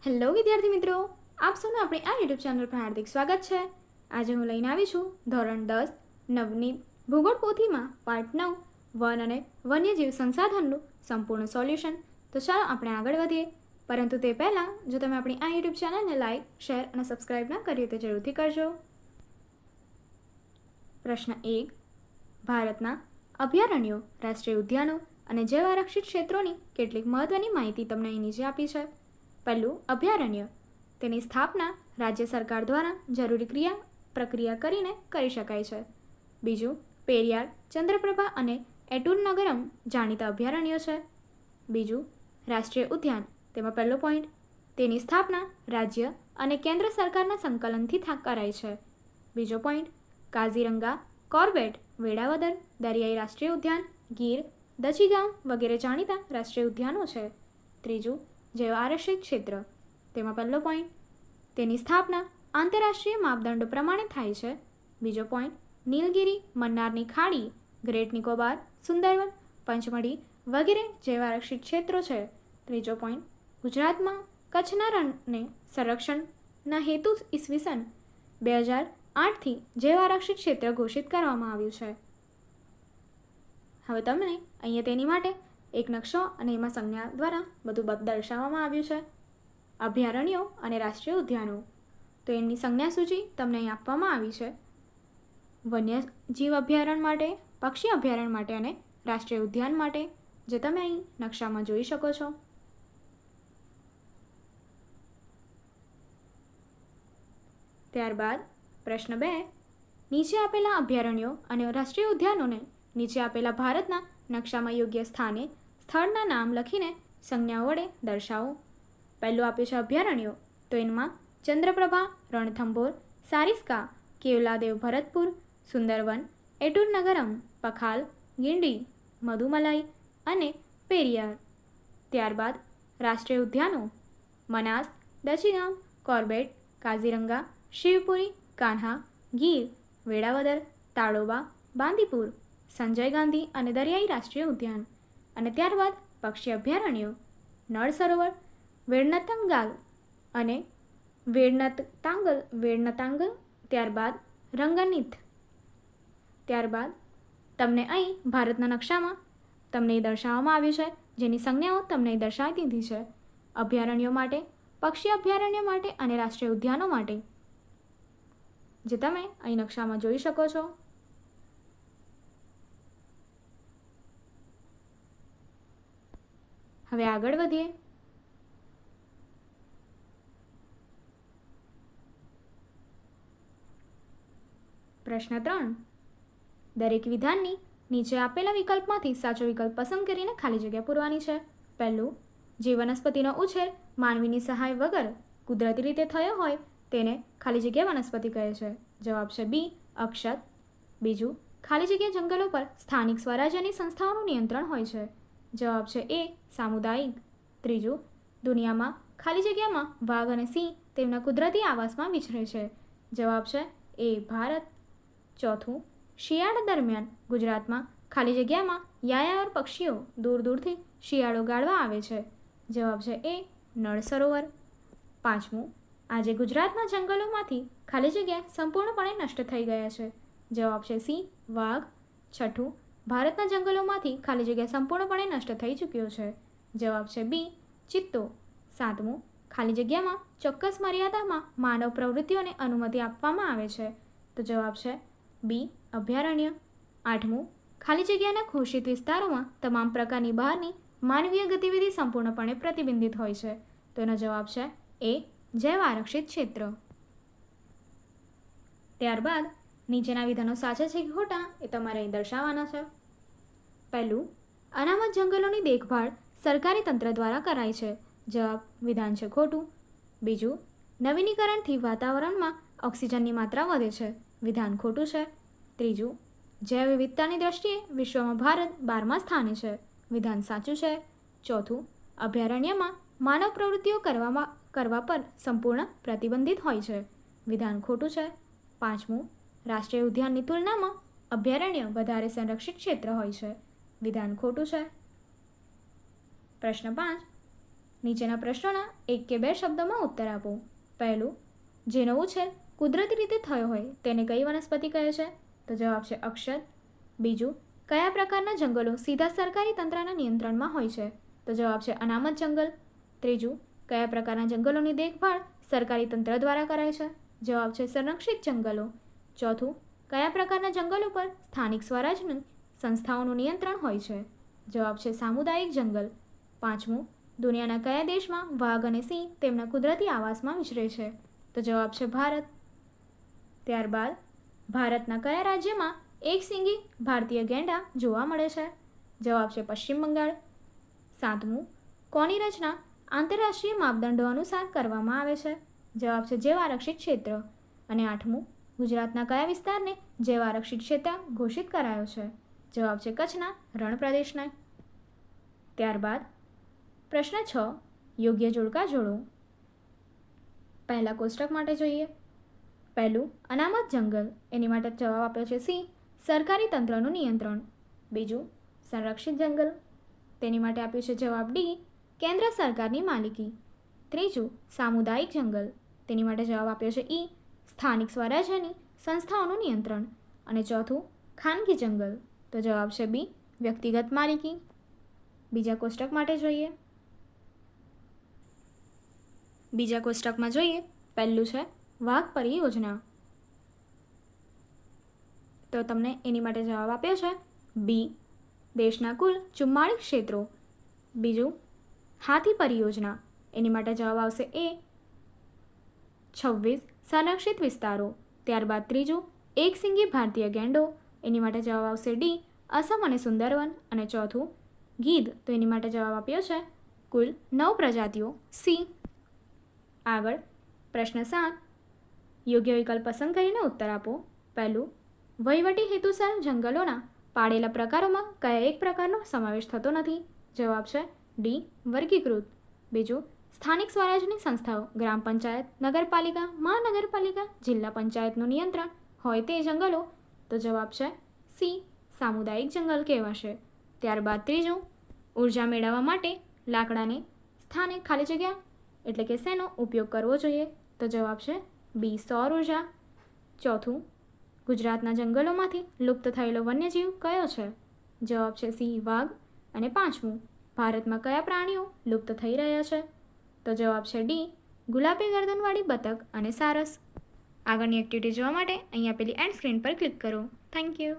Hello વિદ્યાર્થી મિત્રો, આપ સૌનું આપણી આ યુટ્યુબ ચેનલ પર હાર્દિક સ્વાગત છે। આજે હું લઈને આવી છું ધોરણ 10 નવનીત ભૂગોળ પોથીમાં પાર્ટ 9 વન અને વન્યજીવ સંસાધનનું સંપૂર્ણ સોલ્યુશન। તો ચાલો આપણે આગળ વધીએ, પરંતુ તે પહેલાં જો તમે આપણી આ યુટ્યુબ ચેનલને લાઇક, શેર અને સબસ્ક્રાઇબ ન કરી તો જરૂરથી કરજો। પ્રશ્ન 1, ભારતના અભયારણ્યો, રાષ્ટ્રીય ઉદ્યાનો અને જૈવ આરક્ષિત ક્ષેત્રોની કેટલીક મહત્વની માહિતી તમને અહીં નીચે આપી છે। પહેલું, અભયારણ્ય। તેની સ્થાપના રાજ્ય સરકાર દ્વારા જરૂરી પ્રક્રિયા કરીને કરી શકાય છે। બીજું, પેરિયાર, ચંદ્રપ્રભા અને એટુર નગરમ જાણીતા અભયારણ્યો છે। બીજું, રાષ્ટ્રીય ઉદ્યાન। તેમાં પહેલો પોઈન્ટ, તેની સ્થાપના રાજ્ય અને કેન્દ્ર સરકારના સંકલનથી કરાય છે। બીજો પોઈન્ટ, કાઝીરંગા, કોર્બેટ, વેળાવદર, દરિયાઈ રાષ્ટ્રીય ઉદ્યાન, ગીર, દચીગામ વગેરે જાણીતા રાષ્ટ્રીય ઉદ્યાનો છે। ત્રીજું, જૈવ આરક્ષિત ક્ષેત્ર। તેમાં પહેલો પોઈન્ટ, તેની સ્થાપના આંતરરાષ્ટ્રીય માપદંડો પ્રમાણે થાય છે। બીજો પોઈન્ટ, નીલગિરી, મન્નારની ખાડી, ગ્રેટ નિકોબાર, સુંદરવન, પંચમઢી વગેરે જૈવ આરક્ષિત ક્ષેત્રો છે। ત્રીજો પોઈન્ટ, ગુજરાતમાં કચ્છના રણને સંરક્ષણના હેતુ ઈસવીસન 2008થી જૈવ આરક્ષિત ક્ષેત્ર ઘોષિત કરવામાં આવ્યું છે। હવે તમને અહીંયા તેની માટે એક નકશો અને એમાં સંજ્ઞા દ્વારા બધું દર્શાવવામાં આવ્યું છે। અભયારણ્યો અને રાષ્ટ્રીય ઉદ્યાનો, તો એની સંજ્ઞા સૂચિ તમને અહીં આપવામાં આવી છે। વન્યજીવ અભયારણ્ય માટે, પક્ષી અભયારણ્ય માટે અને રાષ્ટ્રીય ઉદ્યાન માટે, જે તમે અહીં નકશામાં જોઈ શકો છો। ત્યારબાદ પ્રશ્ન 2, નીચે આપેલા અભયારણ્યો અને રાષ્ટ્રીય ઉદ્યાનોને નીચે આપેલા ભારતના નકશામાં યોગ્ય સ્થાને સ્થળના નામ લખીને સંજ્ઞાઓ વડે દર્શાવો। પહેલું આપ્યું છે અભયારણ્યો, તો એમાં ચંદ્રપ્રભા, રણથંભોર, સારિસ્કા, કેવલાદેવ ભરતપુર, સુંદરવન, એટુર નગરમ, પખાલ, ગિંડી, મધુમલાઈ અને પેરિયાર। ત્યારબાદ રાષ્ટ્રીય ઉદ્યાનો, મનાસ, દચીગામ, કોર્બેટ, કાઝીરંગા, શિવપુરી, કાન્હા, ગીર, વેળાવદર, તાડોબા, બાંદીપુર, સંજય ગાંધી અને દરિયાઈ રાષ્ટ્રીય ઉદ્યાન। અને ત્યારબાદ પક્ષી અભયારણ્યો, નળ સરોવર, વેળનતંગાલ અને વેળનતાંગલ, ત્યારબાદ રંગનીથ। ત્યારબાદ તમને અહીં ભારતના નકશામાં તમને દર્શાવવામાં આવ્યું છે, જેની સંજ્ઞાઓ તમને દર્શાવી દીધી છે અભયારણ્યો માટે, પક્ષી અભયારણ્ય માટે અને રાષ્ટ્રીય ઉદ્યાનો માટે, જે તમે અહીં નકશામાં જોઈ શકો છો। હવે આગળ વધીએ। પ્રશ્ન 3, દરેક વિધાનની નીચે આપેલા વિકલ્પમાંથી સાચો વિકલ્પ પસંદ કરીને ખાલી જગ્યા પૂરવાની છે। પહેલું, જે વનસ્પતિનો ઉછેર માનવીની સહાય વગર કુદરતી રીતે થયો હોય તેને ખાલી જગ્યા વનસ્પતિ કહે છે। જવાબ છે બી, અક્ષત। બીજું, ખાલી જગ્યા જંગલો પર સ્થાનિક સ્વરાજ્યની સંસ્થાઓનું નિયંત્રણ હોય છે। જવાબ છે એ, સામુદાયિક। ત્રીજું, દુનિયામાં ખાલી જગ્યામાં વાઘ અને સિંહ તેમના કુદરતી આવાસમાં વિચરે છે। જવાબ છે એ, ભારત। ચોથું, શિયાળા દરમિયાન ગુજરાતમાં ખાલી જગ્યામાં યાયાવર પક્ષીઓ દૂર દૂરથી શિયાળો ગાળવા આવે છે। જવાબ છે એ, નળ સરોવર। પાંચમું, આજે ગુજરાતના જંગલોમાંથી ખાલી જગ્યા સંપૂર્ણપણે નષ્ટ થઈ ગયા છે। જવાબ છે સી, વાઘ। છઠ્ઠું, ભારતના જંગલોમાંથી ખાલી જગ્યા સંપૂર્ણપણે નષ્ટ થઈ ચૂક્યો છે। જવાબ છે બી, ચિત્તો। સાતમું, ખાલી જગ્યામાં ચોક્કસ મર્યાદામાં માનવ પ્રવૃત્તિઓને અનુમતિ આપવામાં આવે છે। તો જવાબ છે બી, અભયારણ્ય। આઠમું, ખાલી જગ્યાના ઘોષિત વિસ્તારોમાં તમામ પ્રકારની બહારની માનવીય ગતિવિધિ સંપૂર્ણપણે પ્રતિબંધિત હોય છે। તો એનો જવાબ છે એ, જૈવ આરક્ષિત ક્ષેત્ર। ત્યારબાદ નીચેના વિધાનો સાચા છે કે ખોટા એ તમારે અહીં દર્શાવવાના છે। પહેલું, અનામત જંગલોની દેખભાળ સરકારી તંત્ર દ્વારા કરાય છે। જવાબ, વિધાન છે ખોટું। બીજું, નવીનીકરણથી વાતાવરણમાં ઓક્સિજનની માત્રા વધે છે। વિધાન ખોટું છે। ત્રીજું, જૈવ વિવિધતાની દ્રષ્ટિએ વિશ્વમાં ભારત 12મા સ્થાને છે। વિધાન સાચું છે। ચોથું, અભયારણ્યમાં માનવ પ્રવૃત્તિઓ કરવા પર સંપૂર્ણ પ્રતિબંધિત હોય છે। વિધાન ખોટું છે। પાંચમું, રાષ્ટ્રીય ઉદ્યાનની તુલનામાં અભયારણ્ય વધારે સંરક્ષિત ક્ષેત્ર હોય છે। વિધાન ખોટું છે। પ્રશ્ન 5, નીચેના પ્રશ્નોના 1 કે 2 શબ્દોમાં ઉત્તર આપો. પહેલું, જેનો ઉછેર કુદરતી રીતે થયો હોય તેને કઈ વનસ્પતિ કહે છે? તો જવાબ છે અક્ષત. બીજું, કયા પ્રકારના જંગલો સીધા સરકારી તંત્રના નિયંત્રણમાં હોય છે? તો જવાબ છે અનામત જંગલ. ત્રીજું, કયા પ્રકારના જંગલોની દેખભાળ સરકારી તંત્ર દ્વારા કરાય છે? જવાબ છે સંરક્ષિત જંગલો. ચોથું, કયા પ્રકારના જંગલો પર સ્થાનિક સ્વરાજની સંસ્થાઓનું નિયંત્રણ હોય છે? જવાબ છે સામુદાયિક જંગલ. પાંચમું, દુનિયાના કયા દેશમાં વાઘ અને સિંહ તેમના કુદરતી આવાસમાં વિચરે છે? તો જવાબ છે ભારત. ત્યારબાદ, ભારતના કયા રાજ્યમાં એકશીંગી ભારતીય ગેંડા જોવા મળે છે? જવાબ છે પશ્ચિમ બંગાળ. સાતમું, કોની રચના આંતરરાષ્ટ્રીય માપદંડો અનુસાર કરવામાં આવે છે? જવાબ છે જૈવ આરક્ષિત ક્ષેત્ર. અને આઠમું, ગુજરાતના કયા વિસ્તારને જૈવ આરક્ષિત ક્ષેત્ર ઘોષિત કરાયો છે? જવાબ છે કચ્છના રણ પ્રદેશને. ત્યારબાદ પ્રશ્ન 6, યોગ્ય જોડકા જોડો. પહેલા કોષ્ટક માટે જોઈએ. પહેલું, અનામત જંગલ, એની માટે જવાબ આપ્યો છે સી, સરકારી તંત્રનું નિયંત્રણ. બીજું, સંરક્ષિત જંગલ, તેની માટે આપ્યું છે જવાબ ડી, કેન્દ્ર સરકારની માલિકી. ત્રીજું, સામુદાયિક જંગલ, તેની માટે જવાબ આપ્યો છે ઈ, સ્થાનિક સ્વરાજ્યની સંસ્થાઓનું નિયંત્રણ. અને ચોથું, ખાનગી જંગલ, તો જવાબ છે બી, વ્યક્તિગત માલિકી. બીજા કોષ્ટક માટે જોઈએ. બીજા કોષ્ટકમાં જોઈએ. પહેલું છે વાઘ પરિયોજના, તો તમને એની માટે જવાબ આપ્યો છે બી, દેશના કુલ 44 ક્ષેત્રો. બીજું, હાથી પરિયોજના, એની માટે જવાબ આવશે એ, 26 સંરક્ષિત વિસ્તારો. ત્યારબાદ ત્રીજું, એકશીંગી ભારતીય ગેંડો, એની માટે જવાબ આવશે ડી, અસમ અને સુંદરવન. અને ચોથું, ગીધ, તો એની માટે જવાબ આપ્યો છે કુલ 9 પ્રજાતિઓ, સી. આગળ પ્રશ્ન 7, યોગ્ય વિકલ્પ પસંદ કરીને ઉત્તર આપો. પહેલું, વહીવટી હેતુસર જંગલોના પાડેલા પ્રકારોમાં કયા એક પ્રકારનો સમાવેશ થતો નથી? જવાબ છે ડી, વર્ગીકૃત. બીજું, સ્થાનિક સ્વરાજની સંસ્થાઓ ગ્રામ પંચાયત, નગરપાલિકા, મહાનગરપાલિકા, જિલ્લા પંચાયતનું નિયંત્રણ હોય તે જંગલો, તો જવાબ છે સી, સામુદાયિક જંગલ કહેવાશે. ત્યારબાદ ત્રીજું, ઉર્જા મેળવવા માટે લાકડાને સ્થાને ખાલી જગ્યા એટલે કે શેનો ઉપયોગ કરવો જોઈએ? તો જવાબ છે બી, સૌર ઉર્જા. ચોથું, ગુજરાતના જંગલોમાંથી લુપ્ત થયેલો વન્યજીવ કયો છે? જવાબ છે સી, વાઘ. અને પાંચમું, ભારતમાં કયા પ્રાણીઓ લુપ્ત થઈ રહ્યા છે? તો જવાબ છે ડી, ગુલાબી ગરદનવાળી બતક અને સારસ. આગળની એક્ટિવિટી જોવા માટે અહીં આપેલી એન્ડ સ્ક્રીન પર ક્લિક કરો. Thank you.